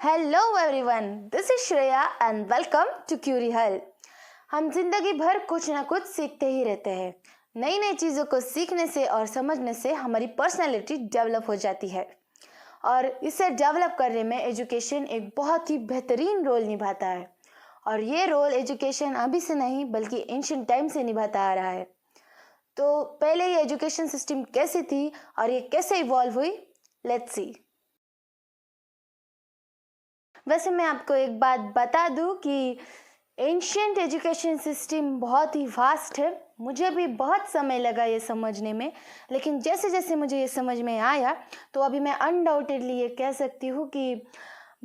Hello everyone, this is Shreya and welcome to query hull. हम जिंदगी भर कुछ ना कुछ सीखते ही रहते हैं। नई नई चीज़ों को सीखने से और समझने से हमारी पर्सनालिटी डेवलप हो जाती है और इसे डेवलप करने में एजुकेशन एक बहुत ही बेहतरीन रोल निभाता है। और ये रोल एजुकेशन अभी से नहीं बल्कि एंशिएंट टाइम से निभाता आ रहा है। तो पहले ये एजुकेशन सिस्टम कैसी थी और ये कैसे इवॉल्व हुई, लेट्स सी। वैसे मैं आपको एक बात बता दूं कि एंशिएंट एजुकेशन सिस्टम बहुत ही वास्ट है। मुझे भी बहुत समय लगा ये समझने में, लेकिन जैसे जैसे मुझे ये समझ में आया तो अभी मैं अनडाउटेडली ये कह सकती हूँ कि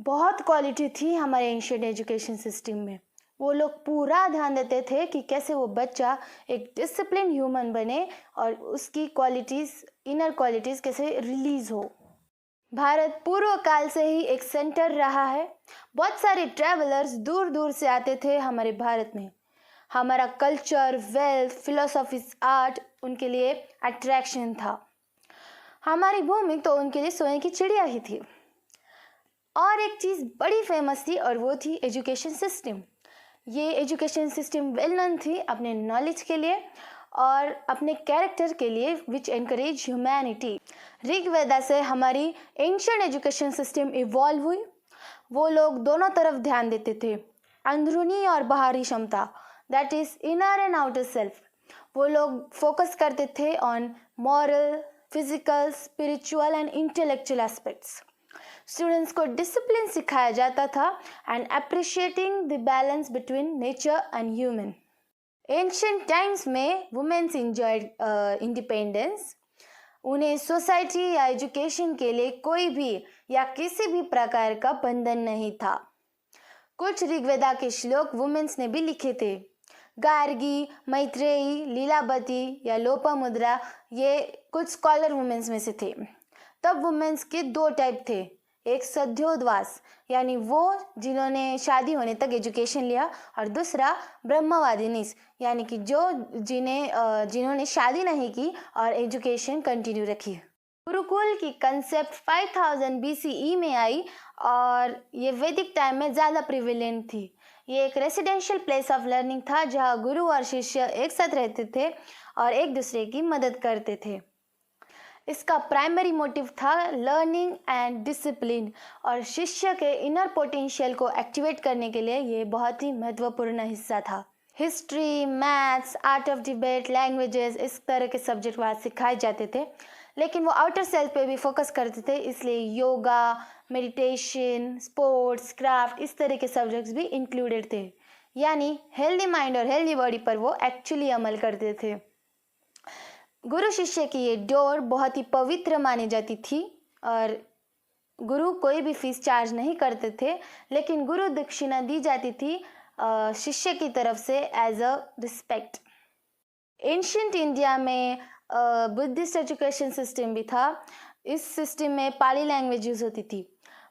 बहुत क्वालिटी थी हमारे एंशिएंट एजुकेशन सिस्टम में। वो लोग पूरा ध्यान देते थे कि कैसे वो बच्चा एक डिसिप्लिन ह्यूमन बने और उसकी क्वालिटीज़, इनर क्वालिटीज़ कैसे रिलीज़ हो। भारत पूर्व काल से ही एक सेंटर रहा है। बहुत सारे ट्रैवलर्स दूर दूर से आते थे हमारे भारत में। हमारा कल्चर, वेल्थ, फिलोसॉफीज, आर्ट उनके लिए अट्रैक्शन था। हमारी भूमि तो उनके लिए सोने की चिड़िया ही थी। और एक चीज़ बड़ी फेमस थी और वो थी एजुकेशन सिस्टम। ये एजुकेशन सिस्टम वेल नोन थी अपने नॉलेज के लिए और अपने कैरेक्टर के लिए, विच एनकरेज ह्यूमैनिटी। ऋग्वेदा से हमारी एंशिएंट एजुकेशन सिस्टम इवॉल्व हुई। वो लोग दोनों तरफ ध्यान देते थे, अंदरूनी और बाहरी क्षमता, that is inner and outer self. वो लोग फोकस करते थे on moral, physical, spiritual and intellectual aspects. Students को डिसिप्लिन सिखाया जाता था and appreciating the balance between nature and human. Ancient times में वुमेन्स इंजॉयड इंडिपेंडेंस। उन्हें सोसाइटी या एजुकेशन के लिए कोई भी या किसी भी प्रकार का बंधन नहीं था। कुछ ऋग्वेदा के श्लोक वुमेन्स ने भी लिखे थे। गार्गी, मैत्रेयी, लीलावती या लोपामुद्रा ये कुछ स्कॉलर वुमेन्स में से थे। तब वुमेन्स के दो टाइप थे, एक सद्योद्वास यानी वो जिन्होंने शादी होने तक एजुकेशन लिया, और दूसरा ब्रह्मवादिनीस यानी कि जिन्होंने शादी नहीं की और एजुकेशन कंटिन्यू रखी। गुरुकुल की कंसेप्ट 5000 BCE में आई और ये वैदिक टाइम में ज़्यादा प्रिविलेंट थी। ये एक रेसिडेंशियल प्लेस ऑफ लर्निंग था जहाँ गुरु और शिष्य एक साथ रहते थे और एक दूसरे की मदद करते थे। इसका प्राइमरी मोटिव था लर्निंग एंड डिसिप्लिन, और शिष्य के इनर पोटेंशियल को एक्टिवेट करने के लिए ये बहुत ही महत्वपूर्ण हिस्सा था। History, maths, art of debate, languages, इस तरह के सब्जेक्ट वहाँ सिखाए जाते थे, लेकिन वो आउटर सेल्फ पे भी फोकस करते थे। इसलिए योगा, मेडिटेशन, स्पोर्ट्स, क्राफ्ट, इस तरह के सब्जेक्ट्स भी इंक्लूडेड थे। यानी हेल्दी माइंड और हेल्दी बॉडी पर वो एक्चुअली अमल करते थे। गुरु शिष्य की ये डोर बहुत ही पवित्र मानी जाती थी और गुरु कोई भी फीस चार्ज नहीं करते थे, लेकिन गुरु दक्षिणा दी जाती थी शिष्य की तरफ से as a respect. Ancient India में बुद्धिस्ट एजुकेशन सिस्टम भी था। इस सिस्टम में पाली लैंग्वेज यूज होती थी।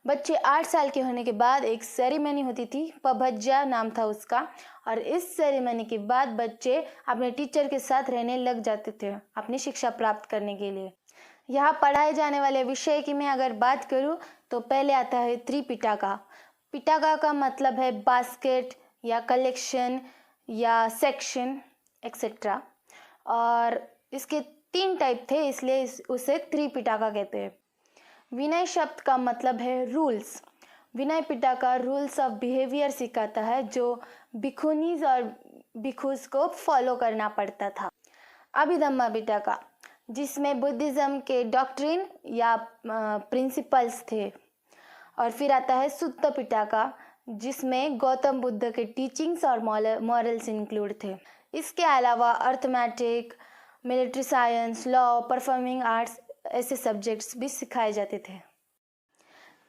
बच्चे 8 साल के होने के बाद एक सेरेमनी होती थी, पभज्जा नाम था उसका, और इस सेरेमनी के बाद बच्चे अपने टीचर के साथ रहने लग जाते थे अपनी शिक्षा प्राप्त करने के लिए। यहाँ पढ़ाए जाने वाले विषय की मैं अगर बात करूँ तो पहले आता है त्रिपिटका। पिटका का मतलब है बास्केट या कलेक्शन या सेक्शन एक्सेट्रा, और इसके 3 टाइप थे इसलिए उसे त्रिपिटका कहते हैं। विनय शब्द का मतलब है rules. Vinay Pitaka rules of behaviour सिखाता है जो भिखुनीज और भिखुस को फॉलो करना पड़ता था। अभिधम्मा पिटका जिसमें बुद्धिज्म के डॉक्ट्रिन या प्रिंसिपल्स थे। और फिर आता है सुत्त पिटका जिसमें गौतम बुद्ध के टीचिंग्स और मॉरल्स इंक्लूड थे। इसके अलावा arithmetic, military science, law, performing arts ऐसे सब्जेक्ट्स भी सिखाए जाते थे।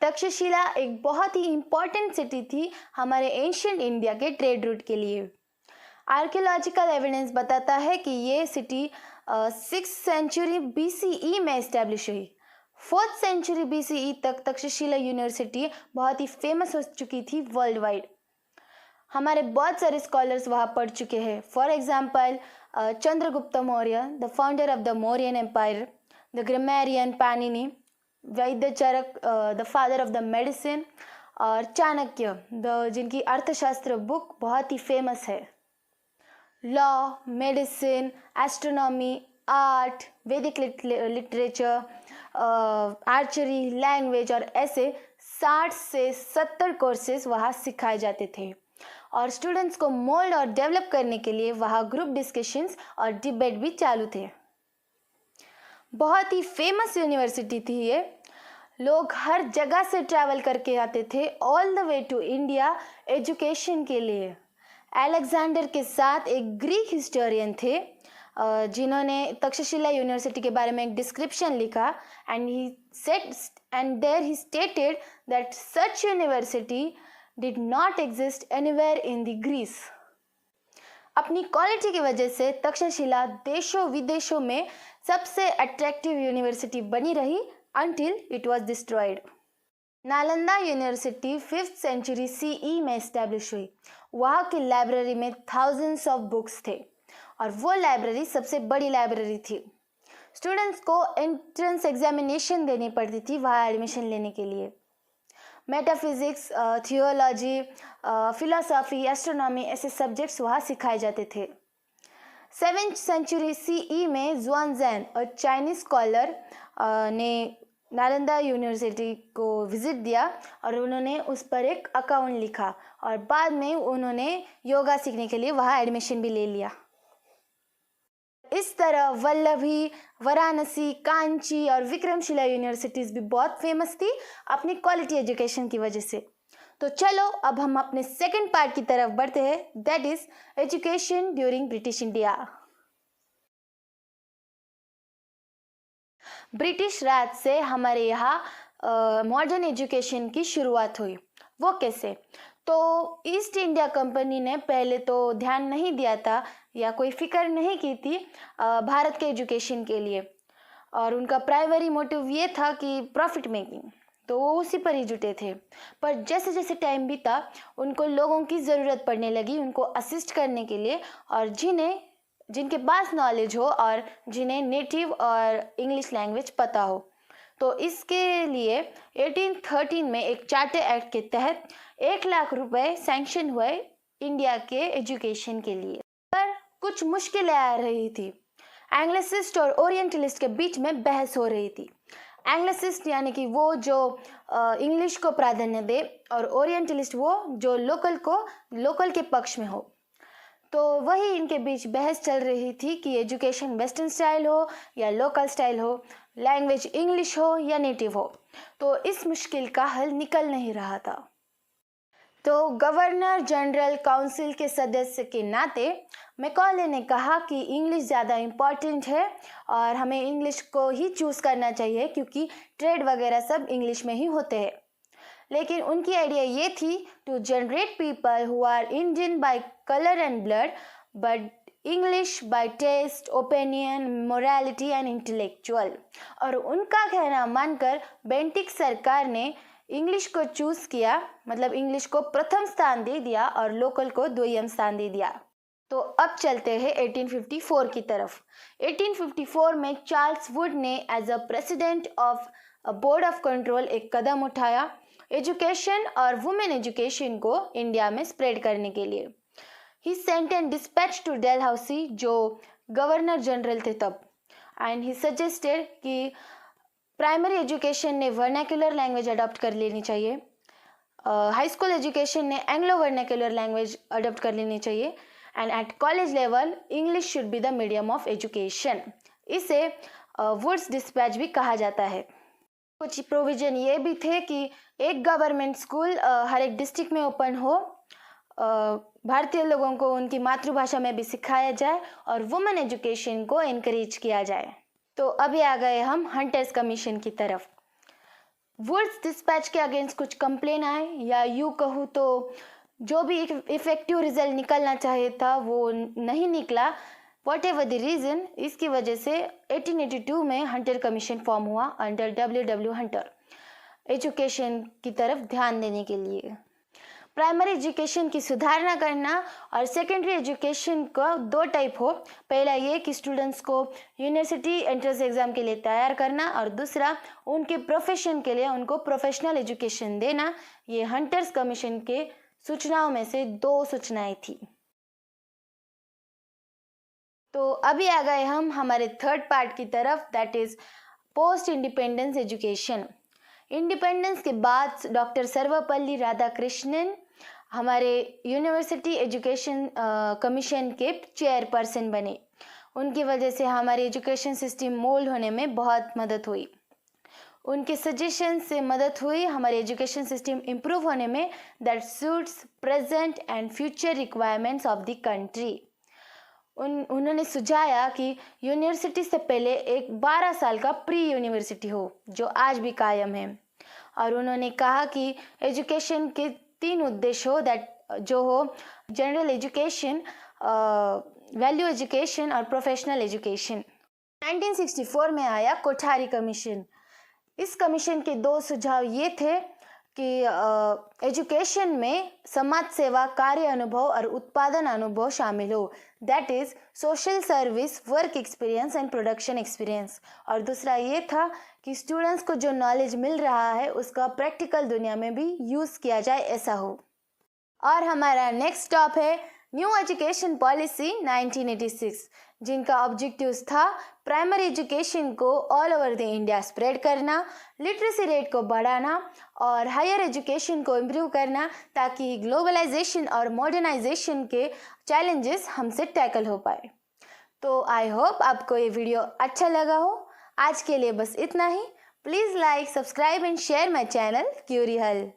तक्षशिला एक बहुत ही इम्पॉर्टेंट सिटी थी हमारे एंशिएंट इंडिया के ट्रेड रूट के लिए। आर्कियोलॉजिकल एविडेंस बताता है कि ये सिटी 6th सेंचुरी BCE में इस्टेब्लिश हुई। 4th सेंचुरी BCE तक तक्षशिला यूनिवर्सिटी बहुत ही फेमस हो चुकी थी वर्ल्ड वाइड। हमारे बहुत सारे स्कॉलर्स वहाँ पढ़ चुके हैं। For example Chandragupta Maurya, the founder of the Mauryan empire, the grammarian Panini, Vaidyacharak, the father of the medicine, और चाणक्य जिनकी अर्थशास्त्र बुक बहुत ही फेमस है। लॉ, मेडिसिन, एस्ट्रोनॉमी, आर्ट, वैदिक लिटरेचर, आर्चरी, लैंग्वेज और ऐसे 60 से 70 कोर्सेज वहाँ सिखाए जाते थे और स्टूडेंट्स को मोल्ड और डेवलप करने के लिए वहाँ ग्रुप डिस्कशंस और डिबेट भी चालू थे। बहुत ही फेमस यूनिवर्सिटी थी ये। लोग हर जगह से ट्रैवल करके आते थे all the way to India education के लिए। अलेक्जेंडर के साथ एक ग्रीक हिस्टोरियन थे जिन्होंने तक्षशिला यूनिवर्सिटी के बारे में एक डिस्क्रिप्शन लिखा and there he stated that such university did not exist anywhere in the Greece. अपनी क्वालिटी की वजह से तक्षशिला देशों विदेशों में सबसे अट्रैक्टिव यूनिवर्सिटी बनी रही until it was destroyed। Nalanda university 5th century CE में एस्टैब्लिश हुई। वहाँ की लाइब्रेरी में thousands ऑफ बुक्स थे और वो लाइब्रेरी सबसे बड़ी लाइब्रेरी थी। स्टूडेंट्स को एंट्रेंस एग्जामिनेशन देनी पड़ती थी वहाँ एडमिशन लेने के लिए। मेटाफिजिक्स, थियोलॉजी, फिलोसॉफी, एस्ट्रोनॉमी ऐसे सब्जेक्ट्स वहाँ सिखाए जाते थे। 7th सेंचुरी CE में ज़ुआनज़ैन और चाइनीज स्कॉलर ने नालंदा यूनिवर्सिटी को विज़िट दिया और उन्होंने उस पर एक अकाउंट लिखा और बाद में उन्होंने योगा सीखने के लिए वहाँ एडमिशन भी ले लिया। इस तरह वल्लभी, वाराणसी, कांची और विक्रमशिला यूनिवर्सिटीज़ भी बहुत फेमस थी अपनी क्वालिटी एजुकेशन की वजह से। तो चलो अब हम अपने सेकंड पार्ट की तरफ बढ़ते हैं, that is education during British India. British Raj से हमारे यहाँ मॉडर्न एजुकेशन की शुरुआत हुई। वो कैसे? तो ईस्ट इंडिया कंपनी ने पहले तो ध्यान नहीं दिया था या कोई फिक्र नहीं की थी भारत के एजुकेशन के लिए, और उनका प्राइमरी मोटिव ये था कि प्रॉफिट मेकिंग, तो वो उसी पर ही जुटे थे। पर जैसे जैसे टाइम बीता उनको लोगों की ज़रूरत पड़ने लगी उनको असिस्ट करने के लिए, और जिनके पास नॉलेज हो और जिन्हें नेटिव और इंग्लिश लैंग्वेज पता हो। तो इसके लिए 1813 में एक चार्टर एक्ट के तहत 1 लाख रुपए सैंक्शन हुए इंडिया के एजुकेशन के लिए। पर कुछ मुश्किलें आ रही थी। एंग्लिसिस्ट और ओरिएंटलिस्ट के बीच में बहस हो रही थी। एंग्लिसिस्ट यानी कि वो जो इंग्लिश को प्राधान्य दे, और ओरिएंटलिस्ट वो जो लोकल के पक्ष में हो। तो वही इनके बीच बहस चल रही थी कि एजुकेशन वेस्टर्न स्टाइल हो या लोकल स्टाइल हो, लैंग्वेज इंग्लिश हो या नेटिव हो। तो इस मुश्किल का हल निकल नहीं रहा था। तो गवर्नर जनरल काउंसिल के सदस्य के नाते मैकॉले ने कहा कि इंग्लिश ज़्यादा इम्पॉर्टेंट है और हमें इंग्लिश को ही चूज़ करना चाहिए क्योंकि ट्रेड वगैरह सब इंग्लिश में ही होते हैं। लेकिन उनकी आइडिया ये थी to generate people who are Indian by colour and blood but English by taste, opinion, morality and intellectual. और उनका कहना मानकर बेंटिक सरकार ने इंग्लिश को चूज़ किया, मतलब इंग्लिश को प्रथम स्थान दे दिया और लोकल को द्वितीय स्थान दे दिया। तो अब चलते हैं 1854 की तरफ। 1854 में चार्ल्स वुड ने as a president of board of control एक कदम उठाया एजुकेशन और वुमेन एजुकेशन को इंडिया में स्प्रेड करने के लिए। He sent an dispatch to Dalhousie जो गवर्नर जनरल थे तब, एंड ही सजेस्टेड कि प्राइमरी एजुकेशन ने वर्नाक्युलर लैंग्वेज अडॉप्ट कर लेनी चाहिए, हाई स्कूल एजुकेशन ने एंग्लो वर्नाक्युलर लैंग्वेज अडॉप्ट कर लेनी चाहिए, and at college level English should be the medium of education. इसे वुड्स डिस्पैच भी कहा जाता है। कुछ प्रोविजन ये भी थे कि एक गवर्नमेंट स्कूल हर एक डिस्ट्रिक्ट में ओपन हो, भारतीय लोगों को उनकी मातृभाषा में भी सिखाया जाए और वुमेन एजुकेशन को इनकरेज किया जाए। तो अभी आ गए हम हंटर्स कमीशन की तरफ। वुड्स डिस्पैच के अगेंस्ट कुछ कंप्लेन आए, या यूँ कहूँ तो जो भी इफेक्टिव रिजल्ट निकलना चाहिए था वो नहीं निकला। वॉट एवर द रीज़न, इसकी वजह से 1882 में हंटर कमीशन फॉर्म हुआ अंडर W.W. हंटर, एजुकेशन की तरफ ध्यान देने के लिए। प्राइमरी एजुकेशन की सुधारना करना और सेकेंडरी एजुकेशन का दो टाइप हो। पहला ये कि स्टूडेंट्स को यूनिवर्सिटी एंट्रेंस एग्ज़ाम के लिए तैयार करना और दूसरा उनके प्रोफेशन के लिए उनको प्रोफेशनल एजुकेशन देना। ये हंटर्स कमीशन के सूचनाओं में से 2 सूचनाएं थी। तो अभी आ गए हम हमारे थर्ड पार्ट की तरफ, that is post independence education. Independence के बाद डॉक्टर सर्वपल्ली राधाकृष्णन हमारे यूनिवर्सिटी एजुकेशन कमीशन के चेयरपर्सन बने। उनकी वजह से हमारी एजुकेशन सिस्टम मोल्ड होने में बहुत मदद हुई। उनके सजेशन से मदद हुई हमारे एजुकेशन सिस्टम इम्प्रूव होने में, that suits present and future requirements of the country. उन्होंने सुझाया कि यूनिवर्सिटी से पहले एक 12 साल का प्री यूनिवर्सिटी हो, जो आज भी कायम है। और उन्होंने कहा कि एजुकेशन के 3 उद्देश्य हो, दैट जो हो जनरल एजुकेशन, वैल्यू एजुकेशन और प्रोफेशनल एजुकेशन। 1964 में आया कोठारी कमीशन। इस कमीशन के 2 सुझाव ये थे कि एजुकेशन में समाज सेवा, कार्य अनुभव और उत्पादन अनुभव शामिल हो, that is social service, work experience and production experience. और दूसरा ये था कि स्टूडेंट्स को जो नॉलेज मिल रहा है उसका प्रैक्टिकल दुनिया में भी यूज़ किया जाए, ऐसा हो। और हमारा नेक्स्ट स्टॉप है न्यू एजुकेशन पॉलिसी 1986, जिनका ऑब्जेक्टिव्स था प्राइमरी एजुकेशन को all over the India spread करना, लिटरेसी रेट को बढ़ाना और हायर एजुकेशन को इम्प्रूव करना, ताकि ग्लोबलाइजेशन और मॉडर्नाइजेशन के चैलेंजेस हमसे टैकल हो पाए। तो आई होप आपको ये वीडियो अच्छा लगा हो। आज के लिए बस इतना ही। Please like, subscribe and share my channel query हल।